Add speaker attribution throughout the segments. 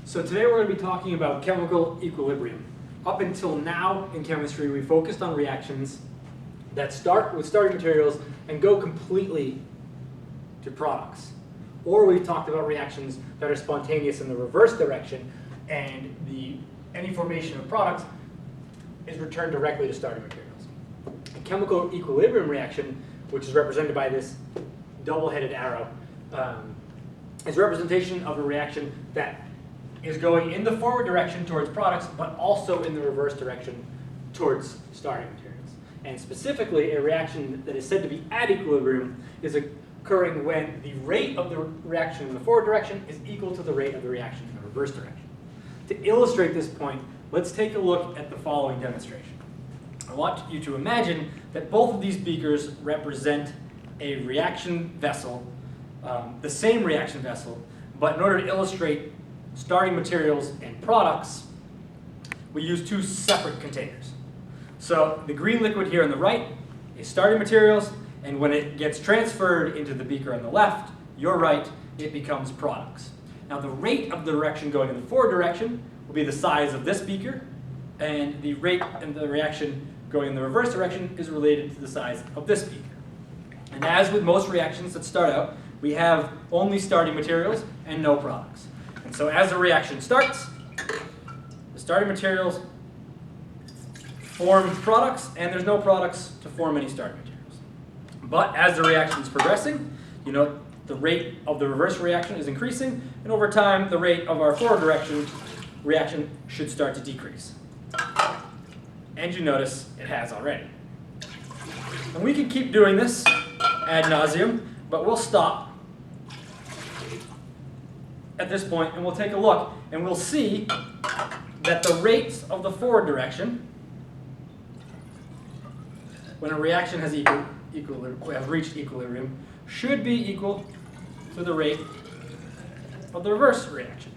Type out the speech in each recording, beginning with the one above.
Speaker 1: So today we're going to be talking about chemical equilibrium. Up until now in chemistry, we focused on reactions that start with starting materials and go completely to products. Or we've talked about reactions that are spontaneous in the reverse direction, and any formation of products is returned directly to starting materials. A chemical equilibrium reaction, which is represented by this double-headed arrow, is a representation of a reaction that is going in the forward direction towards products, but also in the reverse direction towards starting materials. And specifically, a reaction that is said to be at equilibrium is occurring when the rate of the reaction in the forward direction is equal to the rate of the reaction in the reverse direction. To illustrate this point, let's take a look at the following demonstration. I want you to imagine that both of these beakers represent a reaction vessel, the same reaction vessel, but in order to illustrate starting materials and products, we use two separate containers. So the green liquid here on the right is starting materials, and when it gets transferred into the beaker on the left, your right, it becomes products. Now the rate of the direction going in the forward direction will be the size of this beaker, and the rate and the reaction going in the reverse direction is related to the size of this beaker. And as with most reactions that start out, we have only starting materials and no products. And so as the reaction starts, the starting materials form products, and there's no products to form any starting materials. But as the reaction is progressing, you know, the rate of the reverse reaction is increasing, and over time, the rate of our forward direction reaction should start to decrease. And you notice it has already. And we can keep doing this ad nauseum, but we'll stop at this point, and we'll take a look, and we'll see that the rates of the forward direction, when a reaction has reached equilibrium, should be equal to the rate of the reverse reaction.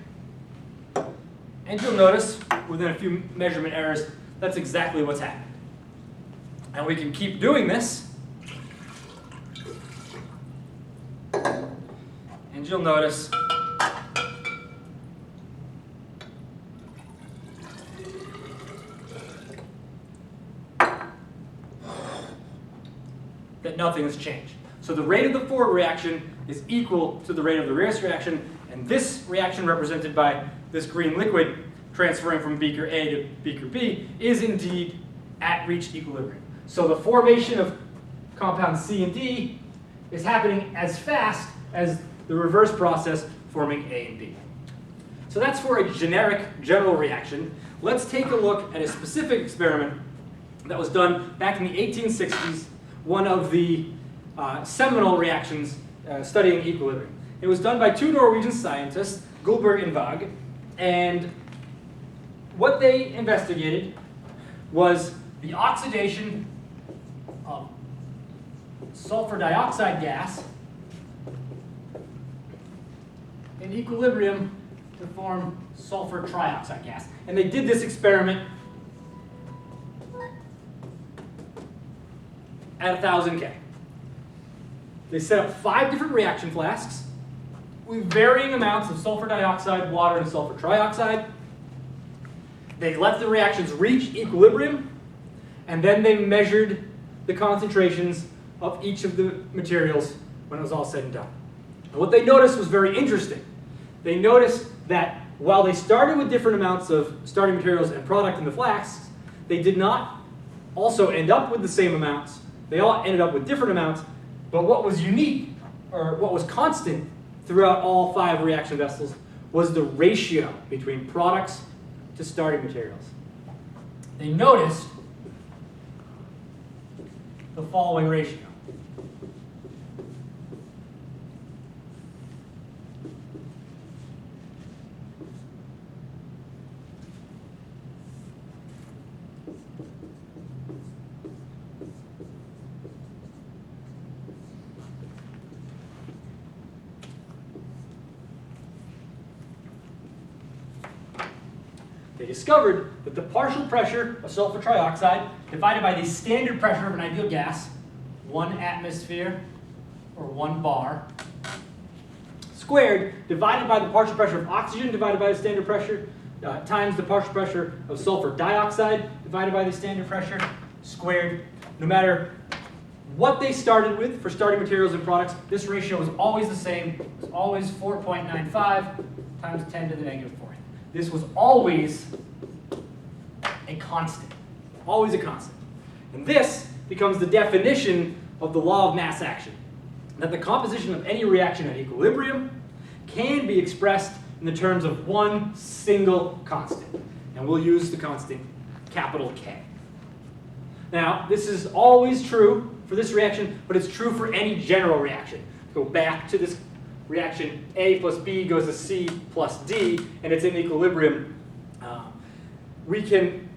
Speaker 1: And you'll notice, within a few measurement errors, that's exactly what's happened. And we can keep doing this, and you'll notice that nothing has changed. So the rate of the forward reaction is equal to the rate of the reverse reaction, and this reaction represented by this green liquid transferring from beaker A to beaker B is indeed at reached equilibrium. So the formation of compounds C and D is happening as fast as the reverse process forming A and B. So that's for a generic general reaction. Let's take a look at a specific experiment that was done back in the 1860s, one of the seminal reactions studying equilibrium. It was done by two Norwegian scientists, Gullberg and Vag, and what they investigated was the oxidation of sulfur dioxide gas in equilibrium to form sulfur trioxide gas. And they did this experiment at 1000 K. They set up 5 different reaction flasks with varying amounts of sulfur dioxide, water, and sulfur trioxide. They let the reactions reach equilibrium, and then they measured the concentrations of each of the materials when it was all said and done. And what they noticed was very interesting. They noticed that while they started with different amounts of starting materials and product in the flasks, they did not also end up with the same amounts. They all ended up with different amounts, but what was unique, or what was constant throughout all 5 reaction vessels, was the ratio between products to starting materials. They noticed the following ratio. They discovered that the partial pressure of sulfur trioxide divided by the standard pressure of an ideal gas, 1 atmosphere or 1 bar, squared divided by the partial pressure of oxygen divided by the standard pressure times the partial pressure of sulfur dioxide divided by the standard pressure squared. No matter what they started with for starting materials and products, this ratio is always the same. It's always 4.95 times 10 to the negative 4th. This was always a constant. Always a constant. And this becomes the definition of the law of mass action. That the composition of any reaction at equilibrium can be expressed in the terms of one single constant. And we'll use the constant capital K. Now, this is always true for this reaction, but it's true for any general reaction. Go back to this reaction, A plus B goes to C plus D, and it's in equilibrium. We can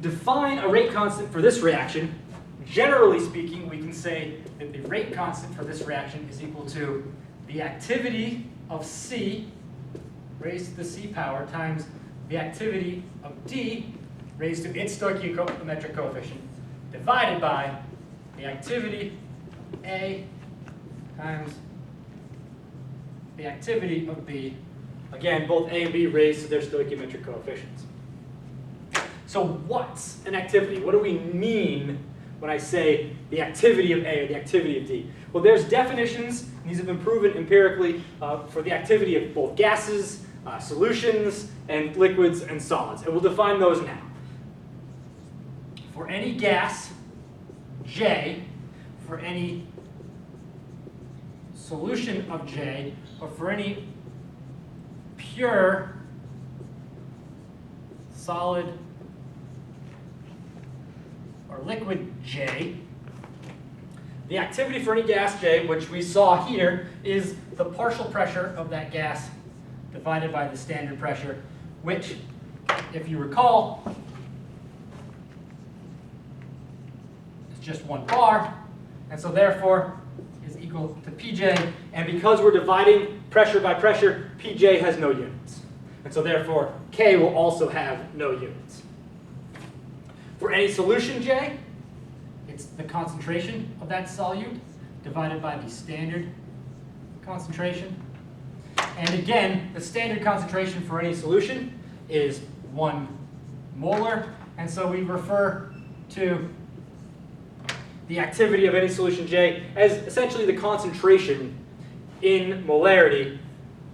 Speaker 1: define a rate constant for this reaction. Generally speaking, we can say that the rate constant for this reaction is equal to the activity of C raised to the C power times the activity of D raised to its stoichiometric coefficient divided by the activity A times the activity of B. Again, both A and B raised to their stoichiometric coefficients. So what's an activity? What do we mean when I say the activity of A or the activity of D? Well, there's definitions, and these have been proven empirically for the activity of both gases, solutions, and liquids and solids. And we'll define those now. For any gas, J, for any solution of J, or for any pure solid or liquid J, the activity for any gas J, which we saw here, is the partial pressure of that gas divided by the standard pressure, which, if you recall, is just 1 bar, and so therefore is equal to Pj, and because we're dividing pressure by pressure, Pj has no units. And so therefore, K will also have no units. For any solution J, it's the concentration of that solute divided by the standard concentration. And again, the standard concentration for any solution is 1 molar, and so we refer to the activity of any solution J as essentially the concentration in molarity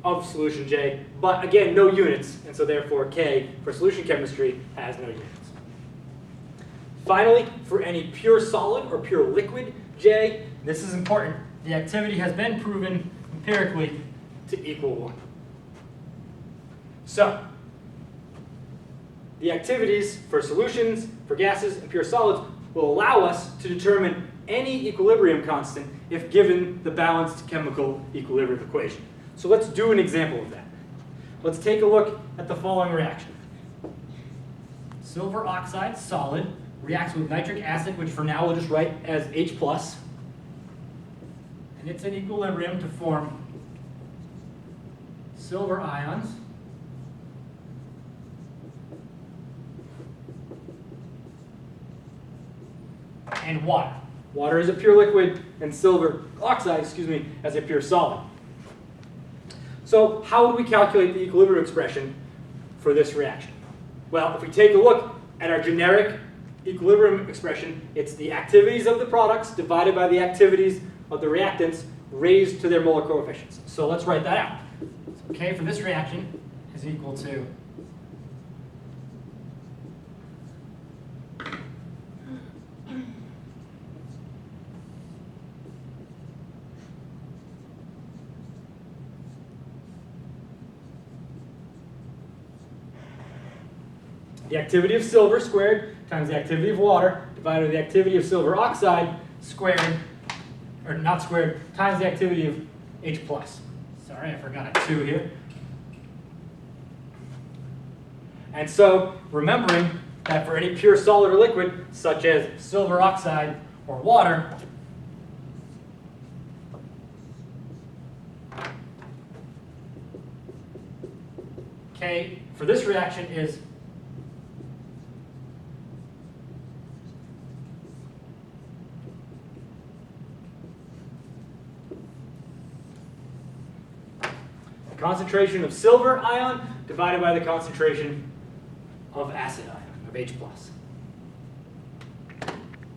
Speaker 1: of solution J, but again, no units, and so therefore K for solution chemistry has no units. Finally, for any pure solid or pure liquid J, this is important. The activity has been proven empirically to equal 1. So, the activities for solutions, for gases, and pure solids will allow us to determine any equilibrium constant if given the balanced chemical equilibrium equation. So let's do an example of that. Let's take a look at the following reaction. Silver oxide, solid, reacts with nitric acid, which for now we'll just write as H+, and it's in equilibrium to form silver ions and water. Water is a pure liquid, and silver oxide, as a pure solid. So how would we calculate the equilibrium expression for this reaction? Well, if we take a look at our generic equilibrium expression, it's the activities of the products divided by the activities of the reactants raised to their molar coefficients. So let's write that out. So K for this reaction is equal to the activity of silver squared times the activity of water divided by the activity of silver oxide squared, or not squared, times the activity of H+. Sorry, I forgot a 2 here. And so, remembering that for any pure solid or liquid, such as silver oxide or water, K for this reaction is Concentration of silver ion divided by the concentration of acid ion, of H+.